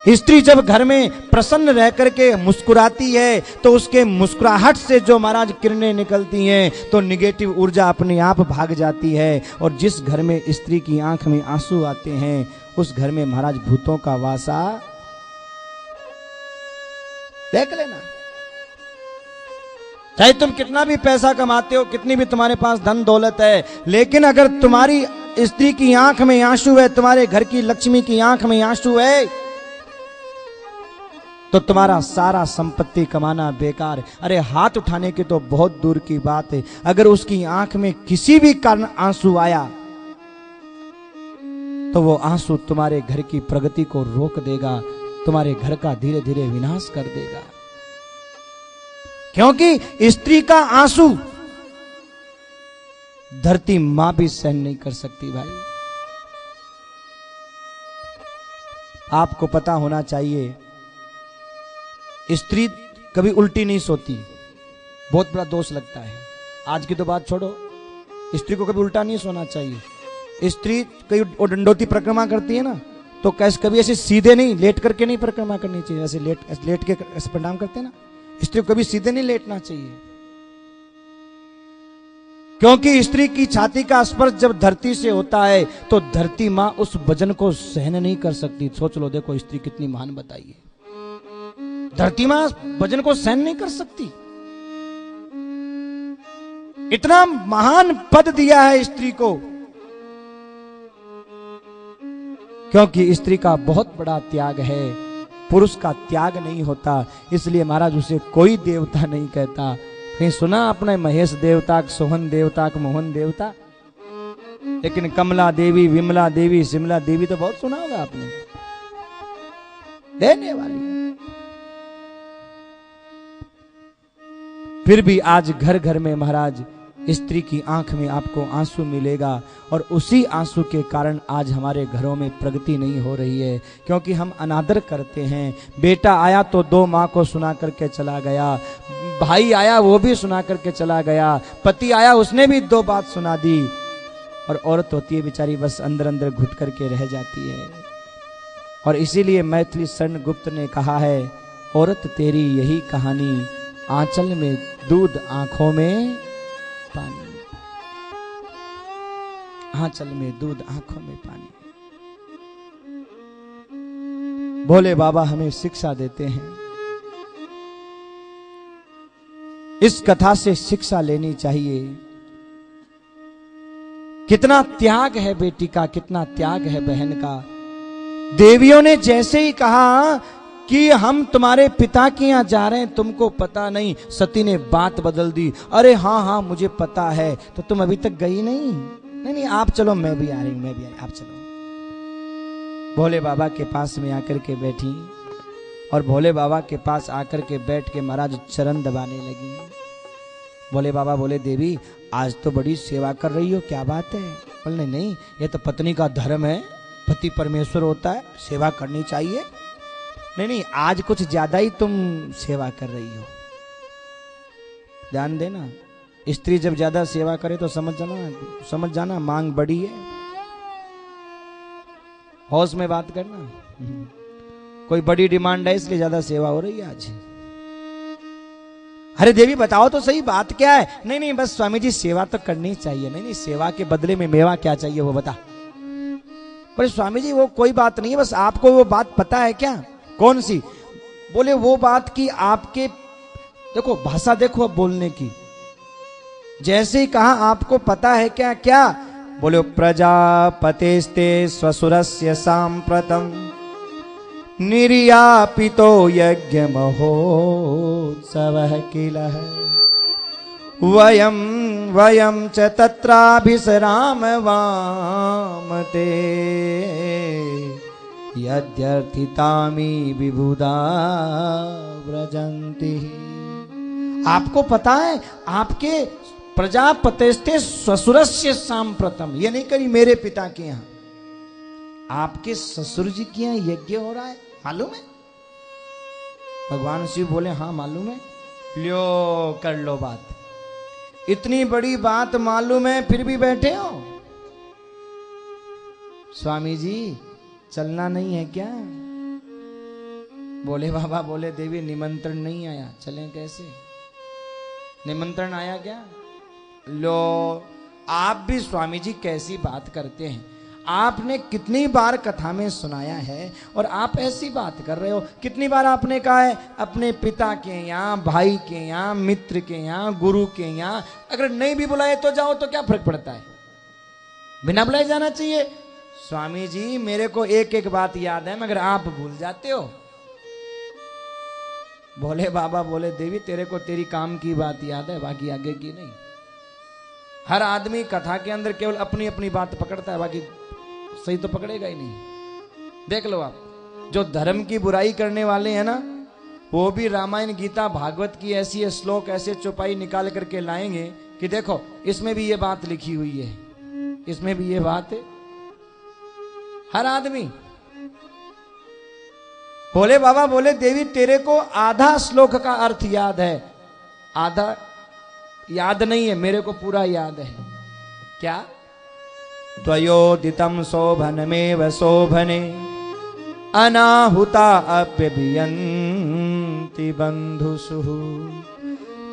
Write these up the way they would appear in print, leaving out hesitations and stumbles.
स्त्री जब घर में प्रसन्न रह करके मुस्कुराती है तो उसके मुस्कुराहट से जो महाराज किरणें निकलती हैं तो निगेटिव ऊर्जा अपने आप भाग जाती है। और जिस घर में स्त्री की आंख में आंसू आते हैं उस घर में महाराज भूतों का वासा देख लेना। चाहे तुम कितना भी पैसा कमाते हो, कितनी भी तुम्हारे पास धन दौलत है, लेकिन अगर तुम्हारी स्त्री की आंख में आंसू है, तुम्हारे घर की लक्ष्मी की आंख में आंसू है, तो तुम्हारा सारा संपत्ति कमाना बेकार। अरे हाथ उठाने की तो बहुत दूर की बात है, अगर उसकी आंख में किसी भी कारण आंसू आया तो वो आंसू तुम्हारे घर की प्रगति को रोक देगा, तुम्हारे घर का धीरे धीरे विनाश कर देगा। क्योंकि स्त्री का आंसू धरती मां भी सहन नहीं कर सकती भाई। आपको पता होना चाहिए स्त्री कभी उल्टी नहीं सोती, बहुत बड़ा दोष लगता है। आज की तो बात छोड़ो, स्त्री को कभी उल्टा नहीं सोना चाहिए। स्त्री कई डंडोती परिक्रमा करती है ना, तो कैसे कभी ऐसे सीधे नहीं, लेट करके नहीं परिक्रमा करनी चाहिए। ऐसे लेट के ऐसे प्रणाम करते हैं ना, स्त्री को कभी सीधे नहीं लेटना चाहिए। क्योंकि स्त्री की छाती का स्पर्श जब धरती से होता है तो धरती मां उस वजन को सहन नहीं कर सकती। सोच लो, देखो स्त्री कितनी महान बताइए, धरती मां वजन को सहन नहीं कर सकती। इतना महान पद दिया है स्त्री को, क्योंकि स्त्री का बहुत बड़ा त्याग है, पुरुष का त्याग नहीं होता। इसलिए महाराज उसे कोई देवता नहीं कहता। कहीं सुना आपने महेश देवता, सोहन देवता, मोहन देवता? लेकिन कमला देवी, विमला देवी, शिमला देवी तो बहुत सुना होगा आपने, देने वाली। फिर भी आज घर घर में महाराज स्त्री की आंख में आपको आंसू मिलेगा, और उसी आंसू के कारण आज हमारे घरों में प्रगति नहीं हो रही है। क्योंकि हम अनादर करते हैं। बेटा आया तो दो माँ को सुना करके चला गया, भाई आया वो भी सुना करके चला गया, पति आया उसने भी दो बात सुना दी, और औरत होती है बेचारी बस अंदर अंदर घुट करके रह जाती है। और इसीलिए मैथिली शरण गुप्त ने कहा है, औरत तेरी यही कहानी, आंचल में दूध आंखों में पानी, आंचल में दूध आंखों में पानी। भोले बाबा हमें शिक्षा देते हैं, इस कथा से शिक्षा लेनी चाहिए। कितना त्याग है बेटी का, कितना त्याग है बहन का। देवियों ने जैसे ही कहा कि हम तुम्हारे पिता के यहां जा रहे हैं, तुमको पता नहीं, सती ने बात बदल दी। अरे हाँ हाँ मुझे पता है, तो तुम अभी तक गई नहीं? नहीं आप चलो, मैं भी आ रही हूं, मैं भी आ रही, आप चलो। भोले बाबा के पास में आकर के बैठी, और भोले बाबा के पास आकर के बैठ के महाराज चरण दबाने लगी। भोले बाबा बोले, देवी आज तो बड़ी सेवा कर रही हो, क्या बात है? बोले नहीं, ये तो पत्नी का धर्म है, पति परमेश्वर होता है, सेवा करनी चाहिए। नहीं आज कुछ ज्यादा ही तुम सेवा कर रही हो। ध्यान देना, स्त्री जब ज्यादा सेवा करे तो समझ जाना मांग बड़ी है। होश में बात करना, कोई बड़ी डिमांड है इसलिए ज्यादा सेवा हो रही है आज। अरे देवी बताओ तो सही बात क्या है? नहीं बस स्वामी जी सेवा तो करनी चाहिए। नहीं सेवा के बदले में मेवा क्या चाहिए वो बता। पर स्वामी जी वो कोई बात नहीं है, बस आपको वो बात पता है क्या? कौन सी? बोले वो बात की आपके, देखो भाषा देखो अब बोलने की। जैसे ही कहा आपको पता है क्या? क्या बोले? प्रजापतेस्ते स्वसुरस्य सांप्रतम निर्यापितो यज्ञ महोत्सवः किलः वयं च तत्राभिसराम वामते यद्यर्थितामी विबुधा व्रजन्ति। आपको पता है आपके प्रजापतेस्ते ससुरस्य सांप्रतम, ये नहीं करी मेरे पिता के यहाँ, आपके ससुर जी के यहाँ यज्ञ हो रहा है, मालूम है? भगवान शिव बोले हाँ मालूम है। लो कर लो बात, इतनी बड़ी बात मालूम है फिर भी बैठे हो। स्वामी जी चलना नहीं है क्या? बोले बाबा बोले देवी निमंत्रण नहीं आया, चलें कैसे? निमंत्रण आया क्या? लो आप भी स्वामी जी कैसी बात करते हैं, आपने कितनी बार कथा में सुनाया है और आप ऐसी बात कर रहे हो। कितनी बार आपने कहा है अपने पिता के यहाँ, भाई के यहाँ, मित्र के यहाँ, गुरु के यहाँ, अगर नहीं भी बुलाए तो जाओ, तो क्या फर्क पड़ता है, बिना बुलाए जाना चाहिए। स्वामी जी मेरे को एक एक बात याद है मगर आप भूल जाते हो। बोले बाबा बोले देवी तेरे को तेरी काम की बात याद है, बाकी आगे की नहीं। हर आदमी कथा के अंदर केवल अपनी अपनी बात पकड़ता है, बाकी सही तो पकड़ेगा ही नहीं। देख लो आप, जो धर्म की बुराई करने वाले हैं ना, वो भी रामायण गीता भागवत की ऐसी श्लोक ऐसे चौपाई निकाल करके लाएंगे कि देखो इसमें भी ये बात लिखी हुई है, इसमें भी ये बात है। हर आदमी। बोले बाबा बोले देवी तेरे को आधा श्लोक का अर्थ याद है, आधा याद नहीं है, मेरे को पूरा याद है। क्या? त्वयोदितं शोभनमेव शोभने अनाहुता अप्यभियन्ति बन्धुषु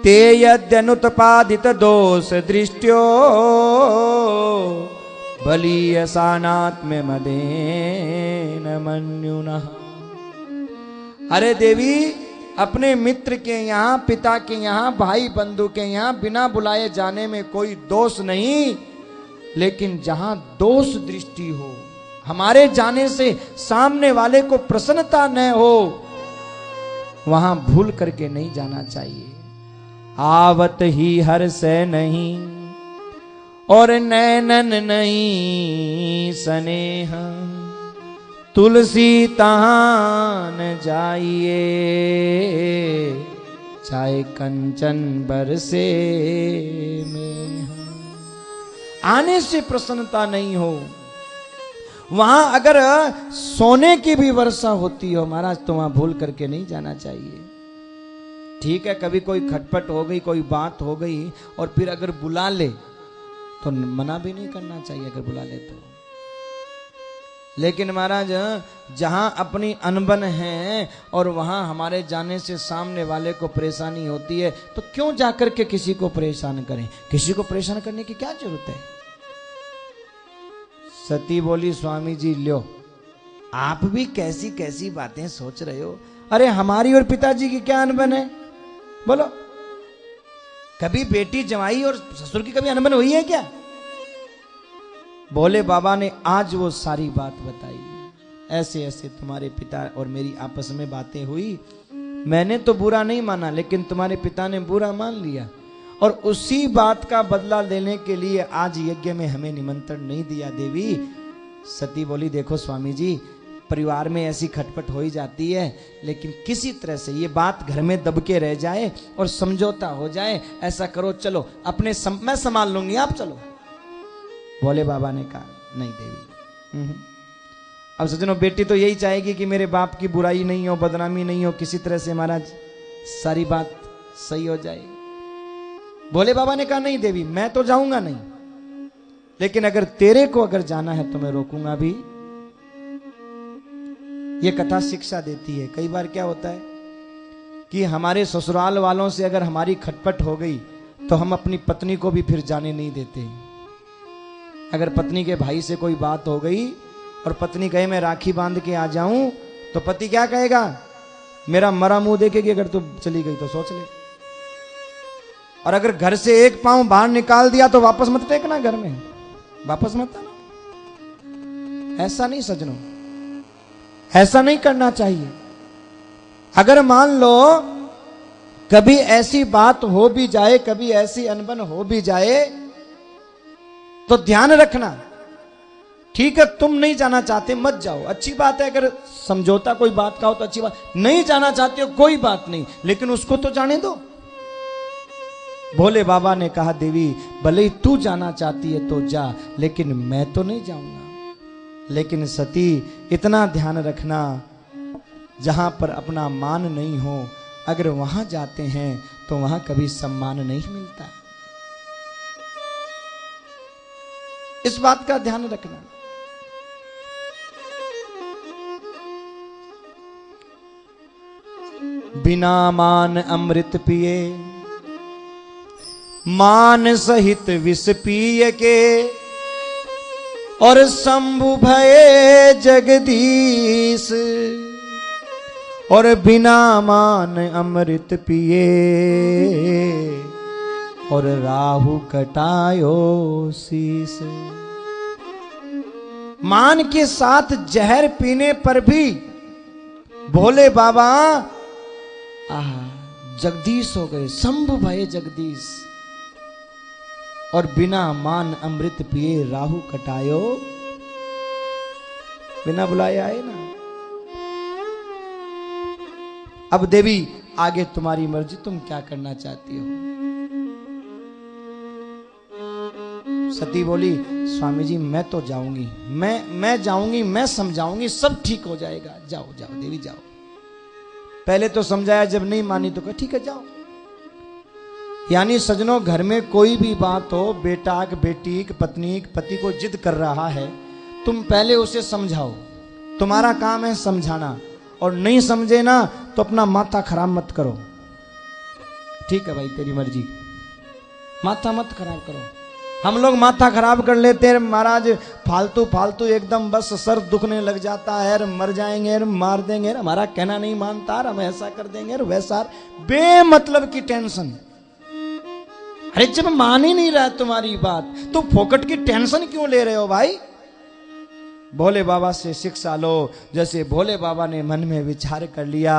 ते यद्यनुत्पादित दोष दृष्ट्यो बलीयसानात्म्य मदेन मन्युनः। अरे देवी अपने मित्र के यहाँ, पिता के यहाँ, भाई बंधु के यहाँ बिना बुलाए जाने में कोई दोष नहीं, लेकिन जहां दोष दृष्टि हो, हमारे जाने से सामने वाले को प्रसन्नता न हो, वहां भूल करके नहीं जाना चाहिए। आवत ही हर्ष नहीं और नैनन नहीं स्नेह, तुलसी तहां न जाइए चाहे कंचन बरसे में। आने से प्रसन्नता नहीं हो, वहां अगर सोने की भी वर्षा होती हो महाराज, तो वहां भूल करके नहीं जाना चाहिए। ठीक है कभी कोई खटपट हो गई, कोई बात हो गई और फिर अगर बुला ले तो मना भी नहीं करना चाहिए, अगर बुला ले तो। लेकिन महाराज जहां अपनी अनबन है और वहां हमारे जाने से सामने वाले को परेशानी होती है, तो क्यों जाकर के किसी को परेशान करें? किसी को परेशान करने की क्या जरूरत है? सती बोली स्वामी जी लो, आप भी कैसी कैसी बातें सोच रहे हो। अरे हमारी और पिताजी की क्या अनबन है बोलो? कभी बेटी जमाई और ससुर की कभी अनबन हुई है क्या? भोले बाबा ने आज वो सारी बात बताई, ऐसे ऐसे तुम्हारे पिता और मेरी आपस में बातें हुई, मैंने तो बुरा नहीं माना लेकिन तुम्हारे पिता ने बुरा मान लिया, और उसी बात का बदला लेने के लिए आज यज्ञ में हमें निमंत्रण नहीं दिया। देवी सती बोली देखो स्वामी जी, परिवार में ऐसी खटपट हो ही जाती है, लेकिन किसी तरह से ये बात घर में दब के रह जाए और समझौता हो जाए। ऐसा करो चलो अपने मैं संभाल लूंगी, आप चलो। भोले बाबा ने कहा नहीं देवी। अब सज्जनों बेटी तो यही चाहेगी कि मेरे बाप की बुराई नहीं हो, बदनामी नहीं हो, किसी तरह से महाराज सारी बात सही हो जाए। भोले बाबा ने कहा नहीं देवी मैं तो जाऊंगा नहीं, लेकिन अगर तेरे को अगर जाना है तो मैं रोकूंगा भी। ये कथा शिक्षा देती है। कई बार क्या होता है कि हमारे ससुराल वालों से अगर हमारी खटपट हो गई तो हम अपनी पत्नी को भी फिर जाने नहीं देते। अगर पत्नी के भाई से कोई बात हो गई और पत्नी कहे मैं राखी बांध के आ जाऊं, तो पति क्या कहेगा? मेरा मरा मुंह देखेगी, अगर तू चली गई तो सोच ले। और अगर घर से एक पांव बाहर निकाल दिया तो वापस मत टेकना, घर में वापस मत आना। ऐसा नहीं सजनों, ऐसा नहीं करना चाहिए। अगर मान लो कभी ऐसी बात हो भी जाए, कभी ऐसी अनबन हो भी जाए, तो ध्यान रखना। ठीक है तुम नहीं जाना चाहते मत जाओ, अच्छी बात है। अगर समझौता कोई बात का हो तो अच्छी बात, नहीं जाना चाहते हो कोई बात नहीं, लेकिन उसको तो जाने दो। भोले बाबा ने कहा देवी भले ही तू जाना चाहती है तो जा, लेकिन मैं तो नहीं जाऊंगा। लेकिन सती इतना ध्यान रखना, जहां पर अपना मान नहीं हो, अगर वहां जाते हैं तो वहां कभी सम्मान नहीं मिलता। इस बात का ध्यान रखना। बिना मान अमृत पिए, मान सहित विष पिय के, और शंभु भये जगदीश, और बिना मान अमृत पिए, और राहु कटायो शीस। मान के साथ जहर पीने पर भी भोले बाबा जगदीश हो गए, शंभु भये जगदीश, और बिना मान अमृत पिए राहु कटायो, बिना बुलाए आए ना। अब देवी आगे तुम्हारी मर्जी, तुम क्या करना चाहती हो। सती बोली स्वामी जी मैं तो जाऊंगी, मैं जाऊंगी, मैं समझाऊंगी, सब ठीक हो जाएगा। जाओ जाओ देवी जाओ। पहले तो समझाया, जब नहीं मानी तो कहा ठीक है जाओ। यानी सजनों, घर में कोई भी बात हो, बेटा बेटी पत्नी पति को जिद कर रहा है, तुम पहले उसे समझाओ। तुम्हारा काम है समझाना, और नहीं समझे ना तो अपना माथा खराब मत करो। ठीक है भाई तेरी मर्जी, माथा मत खराब करो। हम लोग माथा खराब कर लेते हैं महाराज, फालतू फालतू एकदम, बस सर दुखने लग जाता है, मर जाएंगे, मार देंगे, हमारा कहना नहीं मानता, हम ऐसा कर देंगे, वैसा, बेमतलब की टेंशन। अरे जब मान ही नहीं रहा तुम्हारी बात तो फोकट की टेंशन क्यों ले रहे हो भाई। भोले बाबा से शिक्षा लो। जैसे भोले बाबा ने मन में विचार कर लिया,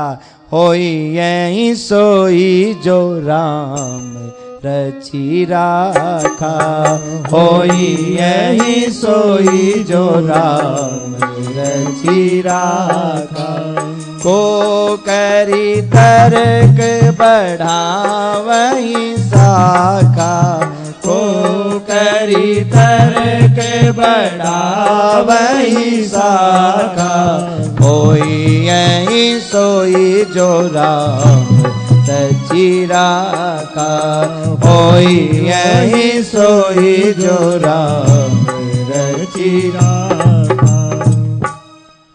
होई यही सोई जो राम रची राखा, होई यही सोई जो राम रची राखा, को करी तर्क बढ़ावई साखा, को करी तर्क बढ़ावई साखा, होई यही सोई जो राम रची राखा, होई यही सोई जो राम रची राखा,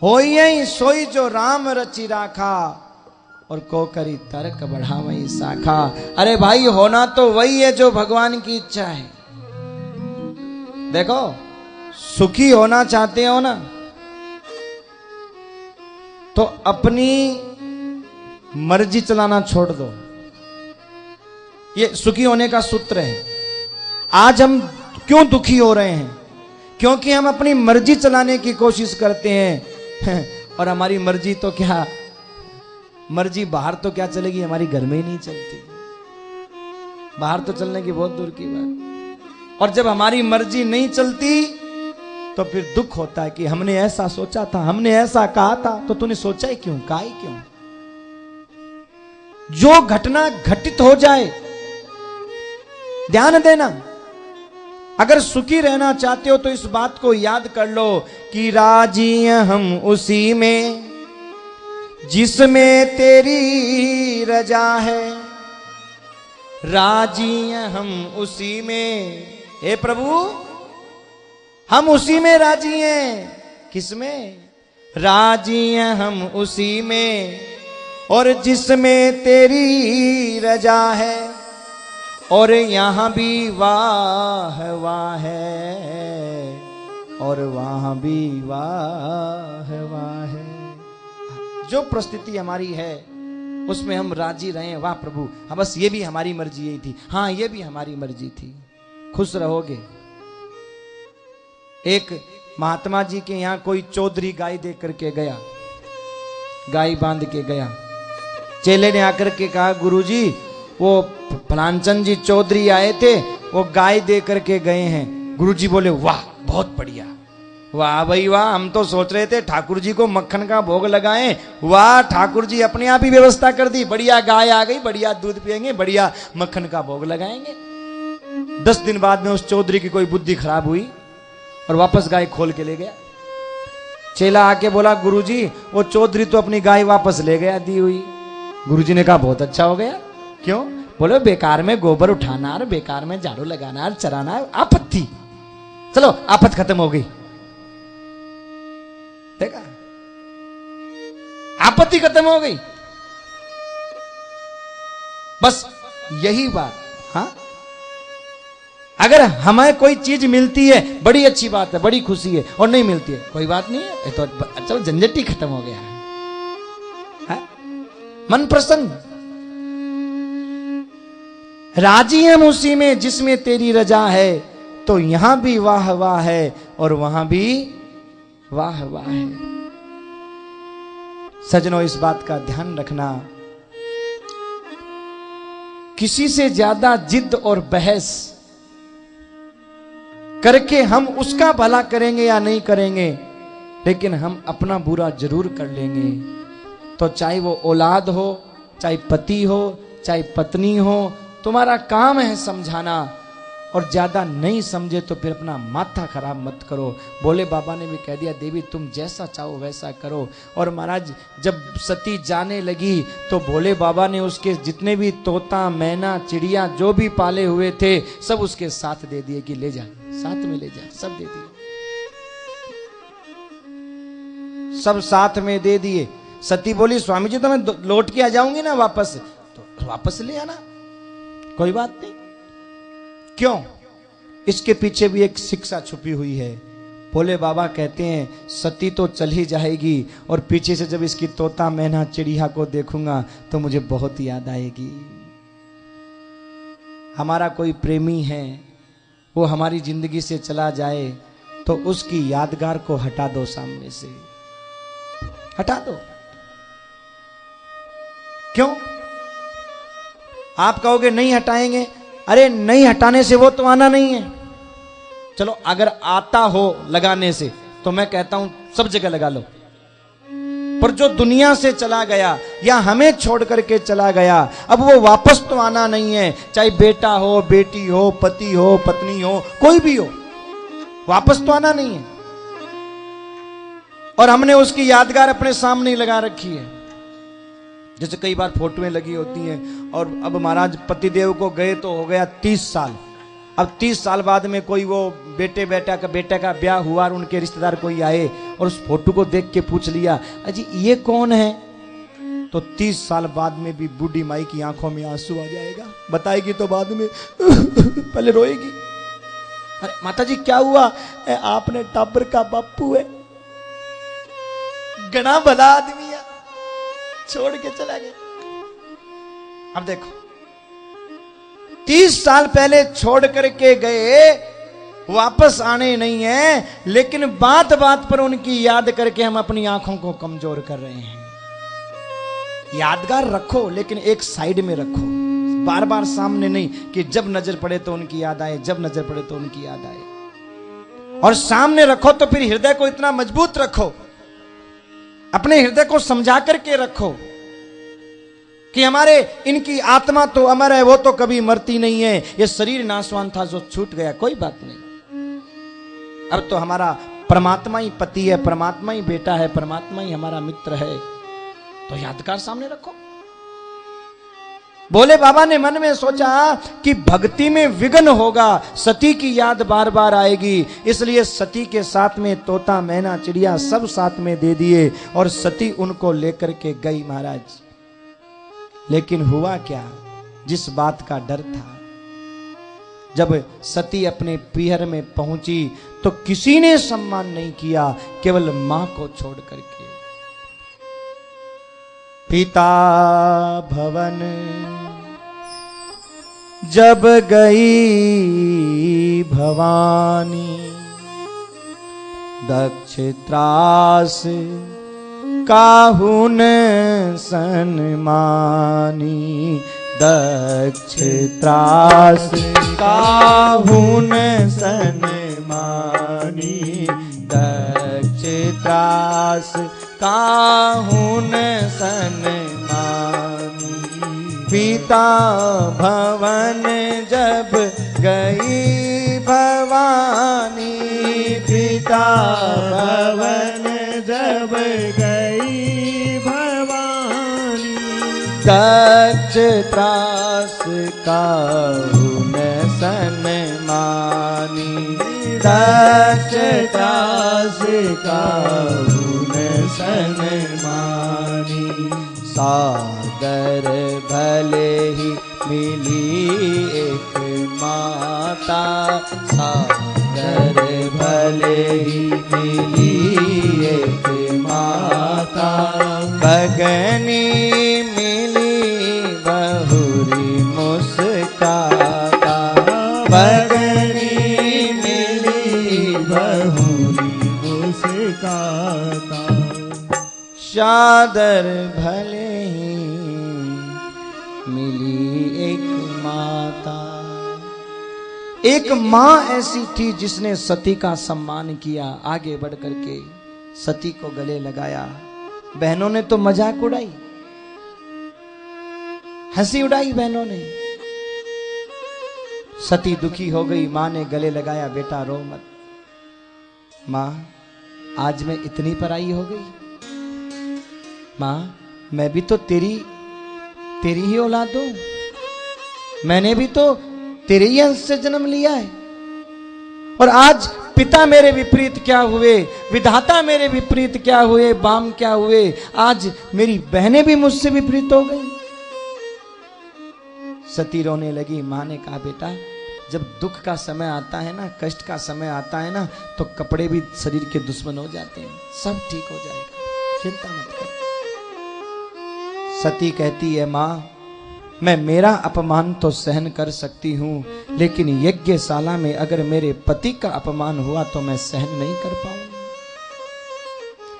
होई यही सोई जो राम रची राखा, और को करी तर्क बढ़ावई शाखा। अरे भाई होना तो वही है जो भगवान की इच्छा है। देखो सुखी होना चाहते हो ना, तो अपनी मर्जी चलाना छोड़ दो। ये सुखी होने का सूत्र है। आज हम क्यों दुखी हो रहे हैं? क्योंकि हम अपनी मर्जी चलाने की कोशिश करते हैं और हमारी मर्जी तो क्या, मर्जी बाहर तो क्या चलेगी, हमारी घर में ही नहीं चलती, बाहर तो चलने की बहुत दूर की बात। और जब हमारी मर्जी नहीं चलती तो फिर दुख होता है कि हमने ऐसा सोचा था, हमने ऐसा कहा था, तो तूने सोचा ही क्यों, कहा ही क्यों। जो घटना घटित हो जाए ध्यान देना। अगर सुखी रहना चाहते हो तो इस बात को याद कर लो कि राजी हम उसी में जिसमें तेरी रजा है, राजी हम उसी में, हे प्रभु हम उसी में राजी हैं। किसमें? राजी हम उसी में, और जिसमें तेरी रजा है, और यहां भी वाह वाह है, और वहां भी वाह वाह है। जो परिस्थिति हमारी है उसमें हम राजी रहे। वाह प्रभु, हाँ बस ये भी हमारी मर्जी यही थी, हाँ ये भी हमारी मर्जी थी, खुश रहोगे। एक महात्मा जी के यहां कोई चौधरी गाय दे करके गया, गाय बांध के गया। चेले ने आकर के कहा गुरुजी वो फलानचंद जी चौधरी आए थे, वो गाय दे करके गए हैं। गुरुजी बोले वाह बहुत बढ़िया, वाह भाई वाह, हम तो सोच रहे थे ठाकुर जी को मक्खन का भोग लगाएं, वाह ठाकुर जी अपने आप ही व्यवस्था कर दी, बढ़िया गाय आ गई, बढ़िया दूध पिएंगे, बढ़िया मक्खन का भोग लगाएंगे। 10 दिन बाद में उस चौधरी की कोई बुद्धि खराब हुई और वापस गाय खोल के ले गया। चेला आके बोला गुरुजी वो चौधरी तो अपनी गाय वापस ले गया दी हुई। गुरुजी ने कहा बहुत अच्छा हो गया। क्यों? बोले बेकार में गोबर उठाना और बेकार में झाड़ू लगाना और चराना आपत्ति, चलो आफत खत्म हो गई। देखा, आपत्ति खत्म हो गई। बस यही बात। हाँ, अगर हमें कोई चीज मिलती है बड़ी अच्छी बात है, बड़ी खुशी है, और नहीं मिलती है कोई बात नहीं है, तो चलो झंझट ही खत्म हो गया है। मन प्रसन्न, राजी हम उसी में जिसमें तेरी रजा है, तो यहां भी वाह वाह है और वहां भी वाह वाह है। सजनों, इस बात का ध्यान रखना, किसी से ज्यादा जिद और बहस करके हम उसका भला करेंगे या नहीं करेंगे, लेकिन हम अपना बुरा जरूर कर लेंगे। तो चाहे वो औलाद हो, चाहे पति हो, चाहे पत्नी हो, तुम्हारा काम है समझाना, और ज्यादा नहीं समझे तो फिर अपना माथा खराब मत करो। भोले बाबा ने भी कह दिया, देवी तुम जैसा चाहो वैसा करो। और महाराज जब सती जाने लगी तो भोले बाबा ने उसके जितने भी तोता, मैना, चिड़िया जो भी पाले हुए थे सब उसके साथ दे दिए कि ले जा, साथ में ले जा, सब दे दिए, सब साथ में दे दिए। सती बोली, स्वामी जी तो मैं लौट के आ जाऊंगी ना वापस, तो वापस ले आना, कोई बात नहीं। क्यों? इसके पीछे भी एक शिक्षा छुपी हुई है। भोले बाबा कहते हैं सती तो चल ही जाएगी, और पीछे से जब इसकी तोता, मैना, चिड़िया को देखूंगा तो मुझे बहुत याद आएगी। हमारा कोई प्रेमी है, वो हमारी जिंदगी से चला जाए तो उसकी यादगार को हटा दो, सामने से हटा दो। क्यों? आप कहोगे नहीं हटाएंगे, अरे नहीं हटाने से वो तो आना नहीं है। चलो अगर आता हो लगाने से तो मैं कहता हूं सब जगह लगा लो, पर जो दुनिया से चला गया या हमें छोड़ करके चला गया, अब वो वापस तो आना नहीं है। चाहे बेटा हो, बेटी हो, पति हो, पत्नी हो, कोई भी हो, वापस तो आना नहीं है। और हमने उसकी यादगार अपने सामने ही लगा रखी है। जैसे कई बार फोटोएं लगी होती हैं, और अब महाराज पतिदेव को गए तो हो गया 30 साल। अब 30 साल बाद में कोई वो बेटे का ब्याह हुआ और उनके रिश्तेदार कोई आए और उस फोटो को देख के पूछ लिया, अजी ये कौन है? तो 30 साल बाद में भी बूढ़ी माई की आंखों में आंसू आ जाएगा, बताएगी तो बाद में पहले रोएगी। अरे माता जी क्या हुआ? आपने टाबर का बापू है, घना भला आदमी है, छोड़ के चला गया। अब देखो 30 साल पहले छोड़ करके गए, वापस आने नहीं है, लेकिन बात बात पर उनकी याद करके हम अपनी आंखों को कमजोर कर रहे हैं। यादगार रखो, लेकिन एक साइड में रखो, बार बार सामने नहीं कि जब नजर पड़े तो उनकी याद आए, जब नजर पड़े तो उनकी याद आए। और सामने रखो तो फिर हृदय को इतना मजबूत रखो, अपने हृदय को समझा करके रखो कि हमारे इनकी आत्मा तो अमर है, वो तो कभी मरती नहीं है। ये शरीर नाशवान था जो छूट गया, कोई बात नहीं। अब तो हमारा परमात्मा ही पति है, परमात्मा ही बेटा है, परमात्मा ही हमारा मित्र है। तो यादगार सामने रखो। भोले बाबा ने मन में सोचा कि भक्ति में विघ्न होगा, सती की याद बार बार आएगी, इसलिए सती के साथ में तोता, मैना, चिड़िया सब साथ में दे दिए और सती उनको लेकर के गई महाराज। लेकिन हुआ क्या? जिस बात का डर था, जब सती अपने पीहर में पहुंची तो किसी ने सम्मान नहीं किया, केवल मां को छोड़ करके। पिता भवन जब गई भवानी, दक्ष त्रास काहुन सन्मानी, दक्ष त्रास काहुन सन्मानी, दक्ष त्रास काहुन सन्मानी। पिता भवन जब गई भवानी, पिता भवन जब गई भवानी, दक्ष त्रास काहुन सन्मानी, दक्ष त्रास काहुन सन्मानी। सादर भले ही मिली एक माता, सागर भले ही मिली एक माता, बगनी मिली बहुरी मुस्काता, बगनी मिली बहुरी मुस्काता, चादर भले ही मिली एक माता। एक मां ऐसी थी जिसने सती का सम्मान किया, आगे बढ़ करके सती को गले लगाया। बहनों ने तो मजाक उड़ाई, हंसी उड़ाई बहनों ने। सती दुखी हो गई, मां ने गले लगाया, बेटा रो मत। मां आज मैं इतनी पराई हो गई, मां मैं भी तो तेरी ही औलाद हूं, मैंने भी तो तेरे ही अंश से जन्म लिया है। और आज पिता मेरे विपरीत क्या हुए, विधाता मेरे विपरीत क्या हुए, बाम क्या हुए, आज मेरी बहनें भी मुझसे विपरीत हो गई। सती रोने लगी। मां ने कहा बेटा जब दुख का समय आता है ना, कष्ट का समय आता है ना, तो कपड़े भी शरीर के दुश्मन हो जाते हैं, सब ठीक हो जाएगा, चिंता मत कर। सती कहती है मां मैं मेरा अपमान तो सहन कर सकती हूं, लेकिन यज्ञशाला में अगर मेरे पति का अपमान हुआ तो मैं सहन नहीं कर पाऊंगी।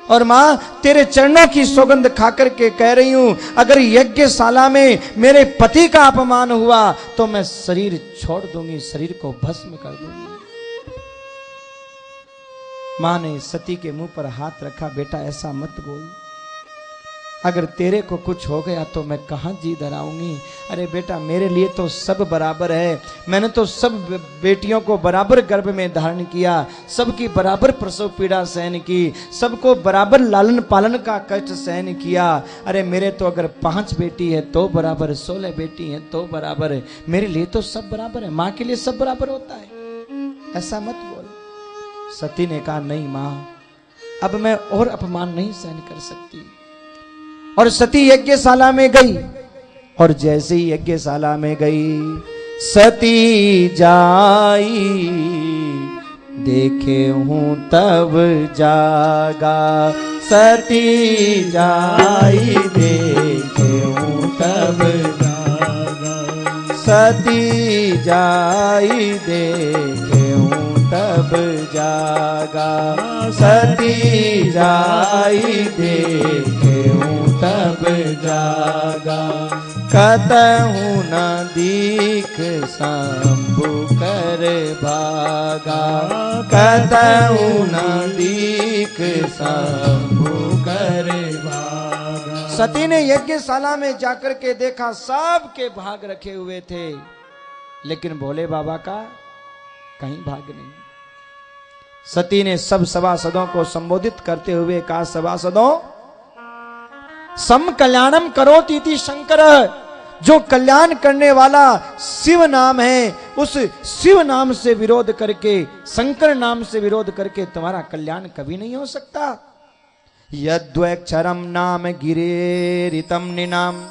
और मां तेरे चरणों की सौगंध खाकर के कह रही हूं, अगर यज्ञशाला में मेरे पति का अपमान हुआ तो मैं शरीर छोड़ दूंगी, शरीर को भस्म कर दूंगी। मां ने सती के मुंह पर हाथ रखा, बेटा ऐसा मत बोल, अगर तेरे को कुछ हो गया तो मैं कहां जी धराऊंगी। अरे बेटा मेरे लिए तो सब बराबर है, मैंने तो सब बेटियों को बराबर गर्भ में धारण किया, सबकी बराबर प्रसव पीड़ा सहन की, सबको बराबर लालन पालन का कष्ट सहन किया। अरे मेरे तो अगर 5 बेटी है तो बराबर, 16 बेटी है तो बराबर, मेरे लिए तो सब बराबर है, माँ के लिए सब बराबर होता है, ऐसा मत बोल। सती ने कहा नहीं माँ, अब मैं और अपमान नहीं सहन कर सकती। और सती यज्ञशाला में गई, और जैसे ही यज्ञशाला में गई, सती जाई देखे हूं तब जागा, सती जाई देखे हूं तब जागा, सती जाई देखे हूं तब जागा, सती जाई देखे हूं तब जागा, कतहु न दीख शंभु कर भागा, कतहु न दीख शंभु कर भागा। सती ने यज्ञशाला में जाकर के देखा, सबके भाग रखे हुए थे, लेकिन भोले बाबा का कहीं भाग नहीं। सती ने सब सभासदों को संबोधित करते हुए कहा, सभासदों सम कल्याणम करोति इति शंकर, जो कल्याण करने वाला शिव नाम है, उस शिव नाम से विरोध करके, शंकर नाम से विरोध करके तुम्हारा कल्याण कभी नहीं हो सकता। यद्वैक्षरम नाम गिरेरितम निनाम,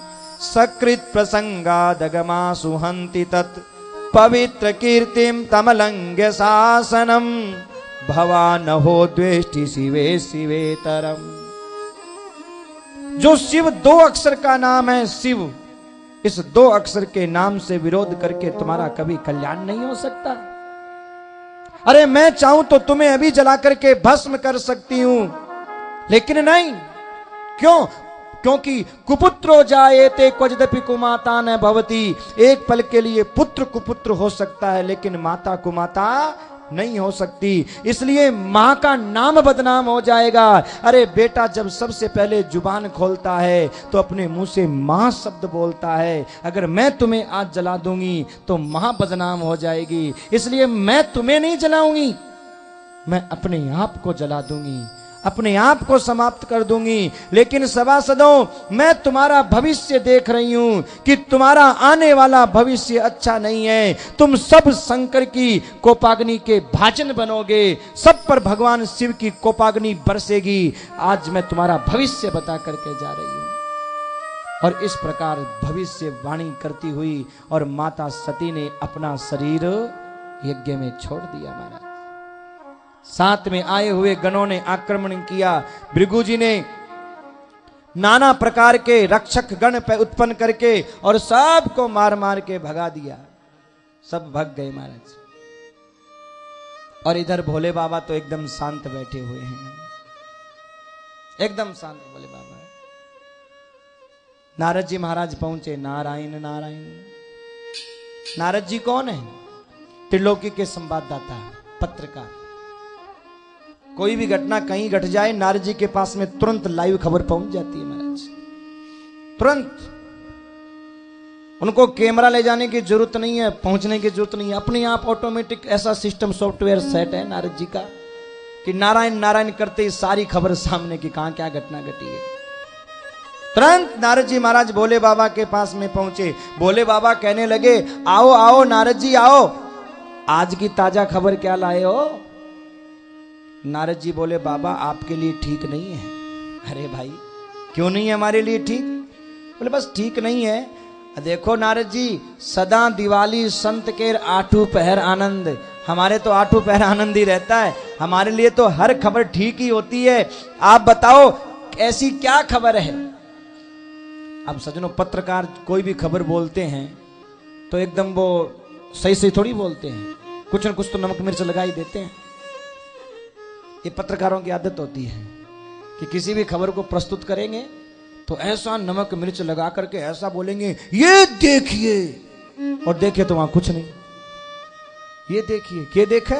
सकृत प्रसंगादगमा सुहंति तत्, पवित्र कीर्तिम तमलंग्य शासनम, भवान हो द्वेष्टि शिवे शिवेतरम। जो शिव 2 अक्षर का नाम है शिव, इस 2 अक्षर के नाम से विरोध करके तुम्हारा कभी कल्याण नहीं हो सकता। अरे मैं चाहूं तो तुम्हें अभी जला करके भस्म कर सकती हूं, लेकिन नहीं। क्यों? क्योंकि कुपुत्रो जायेते क्वचिदपि कुमाता न भवति, एक पल के लिए पुत्र कुपुत्र हो सकता है, लेकिन माता कुमाता नहीं हो सकती, इसलिए मां का नाम बदनाम हो जाएगा। अरे बेटा जब सबसे पहले जुबान खोलता है तो अपने मुंह से मां शब्द बोलता है, अगर मैं तुम्हें आज जला दूंगी तो मां बदनाम हो जाएगी, इसलिए मैं तुम्हें नहीं जलाऊंगी, मैं अपने आप को जला दूंगी, अपने आप को समाप्त कर दूंगी। लेकिन सभासदों मैं तुम्हारा भविष्य देख रही हूं कि तुम्हारा आने वाला भविष्य अच्छा नहीं है, तुम सब शंकर की कोपाग्नि के भाजन बनोगे, सब पर भगवान शिव की कोपाग्नि बरसेगी। आज मैं तुम्हारा भविष्य बता करके जा रही हूं। और इस प्रकार भविष्यवाणी करती हुई और माता सती ने अपना शरीर यज्ञ में छोड़ दिया महाराज। साथ में आए हुए गणों ने आक्रमण किया। भृगु जी ने नाना प्रकार के रक्षक गण पे उत्पन्न करके और सबको मार मार के भगा दिया। सब भग गए महाराज। और इधर भोले बाबा तो एकदम शांत बैठे हुए हैं, एकदम शांत भोले बाबा। नारद जी महाराज पहुंचे। नारायण नारायण। नारद जी कौन है? त्रिलोकी के संवाददाता, पत्रकार। कोई भी घटना कहीं घट जाए, नारद जी के पास में तुरंत लाइव खबर पहुंच जाती है महाराज, तुरंत। उनको कैमरा ले जाने की जरूरत नहीं है, पहुंचने की जरूरत नहीं है, अपने आप ऑटोमेटिक ऐसा सिस्टम सॉफ्टवेयर सेट है नारद जी का कि नारायण नारायण करते ही सारी खबर सामने की कहां क्या घटना घटी है। तुरंत नारद जी महाराज भोले बाबा के पास में पहुंचे। भोले बाबा कहने लगे, आओ आओ नारद जी आओ, आज की ताजा खबर क्या लाए हो? नारद जी बोले, बाबा आपके लिए ठीक नहीं है। अरे भाई क्यों नहीं है हमारे लिए ठीक? बोले बस ठीक नहीं है। देखो नारद जी, सदा दिवाली संत के आठों पहर आनंद, हमारे तो आठों पहर आनंद ही रहता है, हमारे लिए तो हर खबर ठीक ही होती है। आप बताओ ऐसी क्या खबर है? अब सज्जनों, पत्रकार कोई भी खबर बोलते हैं तो एकदम वो सही सही थोड़ी बोलते हैं, कुछ न कुछ तो नमक मिर्च लगा ही देते हैं। ये पत्रकारों की आदत होती है कि किसी भी खबर को प्रस्तुत करेंगे तो ऐसा नमक मिर्च लगा करके ऐसा बोलेंगे, ये देखिए, और देखे तो वहां कुछ नहीं। ये देखिए, क्या देखा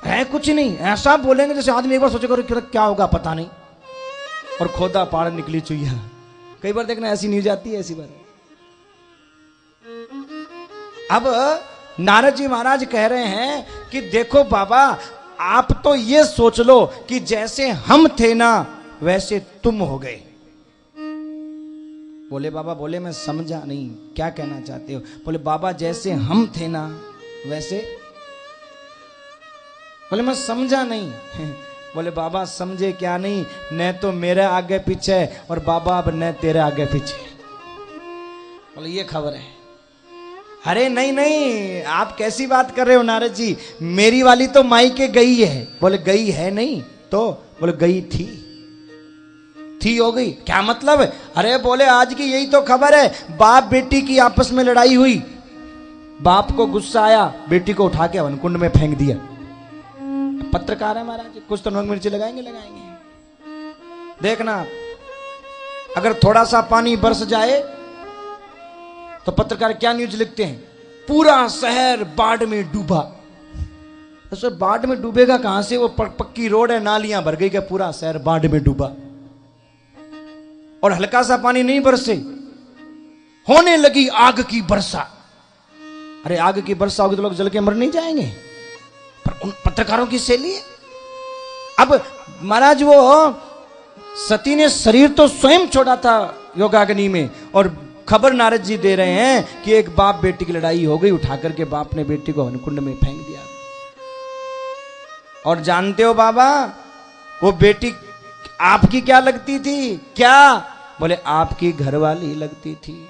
है कुछ नहीं, ऐसा बोलेंगे जैसे आदमी एक बार सोचेगा क्या होगा पता नहीं, और खोदा पाड़ निकली चुईया। कई बार देखना ऐसी न्यूज आती है, ऐसी बार। अब नारद जी महाराज कह रहे हैं कि देखो बाबा, आप तो ये सोच लो कि जैसे हम थे ना वैसे तुम हो गए। बोले बाबा, बोले मैं समझा नहीं, क्या कहना चाहते हो? बोले बाबा, जैसे हम थे ना वैसे। बोले मैं समझा नहीं। बोले बाबा समझे क्या नहीं, न तो मेरे आगे पीछे और बाबा अब न तेरे आगे पीछे। बोले ये खबर है। अरे नहीं नहीं, आप कैसी बात कर रहे हो नारद जी, मेरी वाली तो मायके गई है। बोले गई है नहीं तो? बोले गई थी हो गई। क्या मतलब? अरे बोले आज की यही तो खबर है, बाप बेटी की आपस में लड़ाई हुई, बाप को गुस्सा आया, बेटी को उठा के हवन कुंड में फेंक दिया। पत्रकार है महाराज, कुछ तो नमक मिर्ची लगाएंगे। देखना, अगर थोड़ा सा पानी बरस जाए तो पत्रकार क्या न्यूज लिखते हैं? पूरा शहर बाढ़ में डूबा। तो बाढ़ में डूबेगा कहां से? वो पक्की रोड है, नालियां भर गई, क्या पूरा शहर बाढ़ में डूबा। और हल्का सा पानी नहीं बरसे, होने लगी आग की वर्षा। अरे आग की वर्षा होगी तो लोग जल के मर नहीं जाएंगे? पर उन पत्रकारों की शैली है। अब महाराज वो सती ने शरीर तो स्वयं छोड़ा था योगाग्नि में, और खबर नारद जी दे रहे हैं कि एक बाप बेटी की लड़ाई हो गई, उठा करके बाप ने बेटी को हवनकुंड में फेंक दिया। और जानते हो बाबा, वो बेटी आपकी क्या लगती थी? क्या? बोले आपकी घरवाली लगती थी।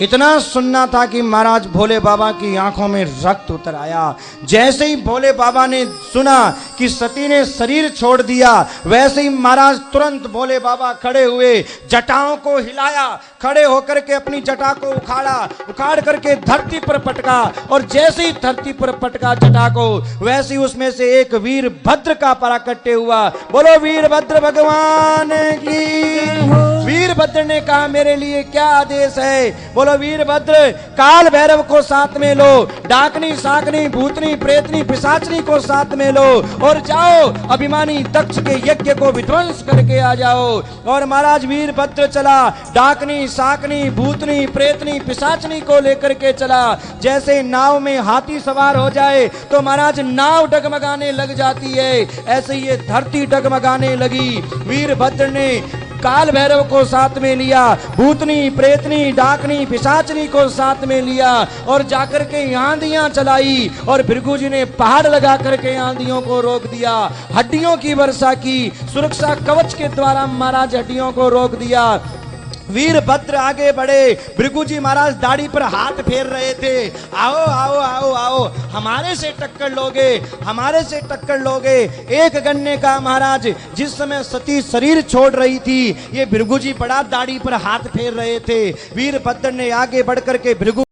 इतना सुनना था कि महाराज भोले बाबा की आंखों में रक्त उतर आया। जैसे ही भोले बाबा ने सुना कि सती ने शरीर छोड़ दिया, वैसे ही महाराज तुरंत भोले बाबा खड़े हुए, जटाओं को हिलाया, खड़े होकर के अपनी जटा को उखाड़ करके धरती पर पटका, और जैसे ही धरती पर पटका जटा को, वैसे ही उसमें से एक वीरभद्र का प्राकट्य हुआ। बोलो वीरभद्र भगवान की। वीरभद्र ने कहा मेरे लिए क्या आदेश है? बोलो वीरभद्र, काल भैरव को साथ में लो, डाकनी साकनी भूतनी प्रेतनी पिशाचनी को साथ में लो, और जाओ अभिमानी दक्ष के यज्ञ को विध्वंस करके आ जाओ। और महाराज वीरभद्र चला, डाकनी साकनी भूतनी प्रेतनी पिशाचनी को लेकर के चला। जैसे नाव में हाथी सवार हो जाए तो महाराज नाव डगमगाने लग जाती है, ऐसे ये धरती डगमगाने लगी। वीरभद्र ने काल भैरव को साथ में लिया, भूतनी प्रेतनी डाकनी पिशाचनी को साथ में लिया, और जाकर के आंधियां चलाई, और भृगु जी ने पहाड़ लगा करके आंधियों को रोक दिया। हड्डियों की वर्षा की, सुरक्षा कवच के द्वारा महाराज हड्डियों को रोक दिया। वीरभद्र आगे बढ़े, भृगु जी महाराज दाढ़ी पर हाथ फेर रहे थे। आओ आओ आओ आओ, हमारे से टक्कर लोगे, हमारे से टक्कर लोगे। एक गन्ने का महाराज, जिस समय सती शरीर छोड़ रही थी, ये भृगु जी बड़ा दाढ़ी पर हाथ फेर रहे थे। वीरभद्र ने आगे बढ़कर के भृगु